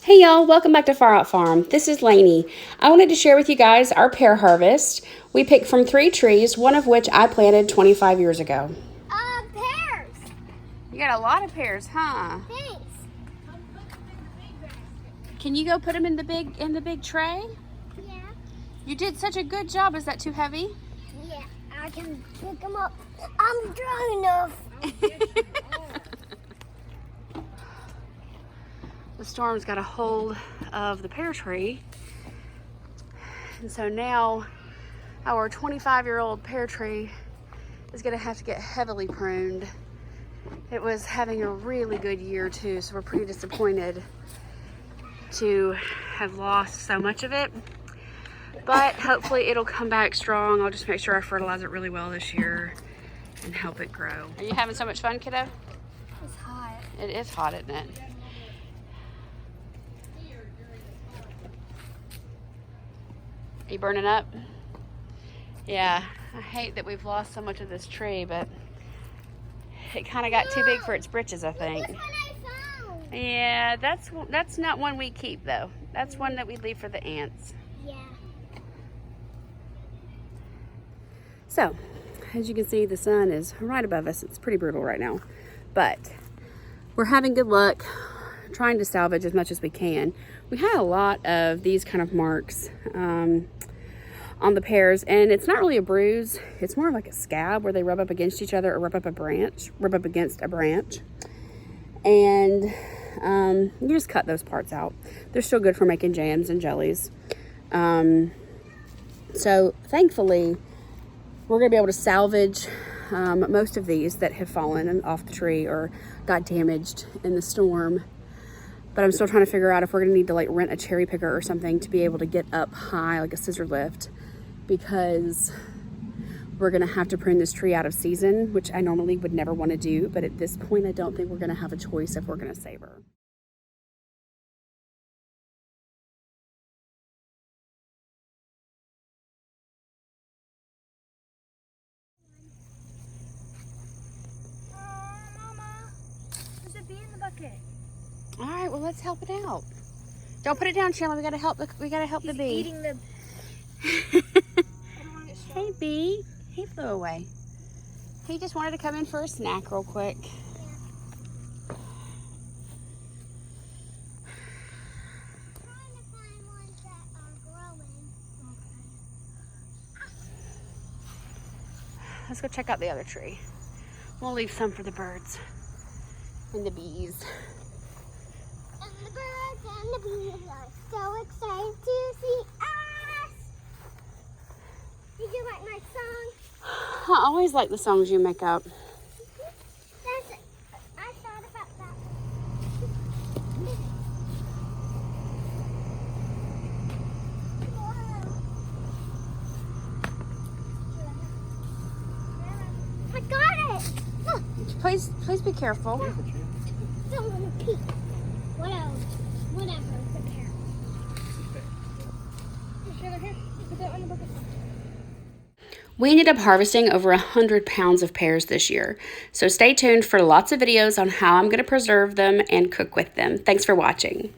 Hey y'all, welcome back to Far Out Farm. This is Lainey. I wanted to share with you guys our pear harvest. We picked from 3 trees, one of which I planted 25 years ago. Pears. You got a lot of pears, huh? Thanks. Can you go put them in the big tray? Yeah. You did such a good job. Is that too heavy? Yeah, I can pick them up. I'm strong enough. The storm's got a hold of the pear tree. And so now our 25-year-old pear tree is gonna have to get heavily pruned. It was having a really good year too, so we're pretty disappointed to have lost so much of it. But hopefully it'll come back strong. I'll just make sure I fertilize it really well this year and help it grow. Are you having so much fun, kiddo? It's hot. It is hot, isn't it? Are you burning up? Yeah, I hate that we've lost so much of this tree, but it kind of got too big for its britches, I think. This one I found. Yeah, that's not one we keep though. That's one that we leave for the ants. Yeah. So, as you can see, the sun is right above us. It's pretty brutal right now, but we're having good luck trying to salvage as much as we can. We had a lot of these kind of marks on the pears, and it's not really a bruise. It's more of like a scab where they rub up against each other or rub up against a branch. And you just cut those parts out. They're still good for making jams and jellies. So thankfully, we're gonna be able to salvage most of these that have fallen off the tree or got damaged in the storm. But I'm still trying to figure out if we're gonna need to like rent a cherry picker or something to be able to get up high, like a scissor lift, because we're gonna have to prune this tree out of season, which I normally would never want to do, but at this point I don't think we're gonna have a choice if we're gonna save her. Mama, there's a bee in the bucket. All right, well, let's help it out. Don't put it down, Chandler. We gotta help the bee. Eating the. Hey, bee. He flew away. He just wanted to come in for a snack real quick. Trying to find ones that are growing. Let's go check out the other tree. We'll leave some for the birds and the bees. And the birds and the bees are so excited to see us. Did you like my song? I always like the songs you make up. I thought about that. I got it. Look, Please be careful. someone peek. Whatever. It's a pear. Here. Put that on the bucket. We ended up harvesting over 100 pounds of pears this year. So stay tuned for lots of videos on how I'm going to preserve them and cook with them. Thanks for watching.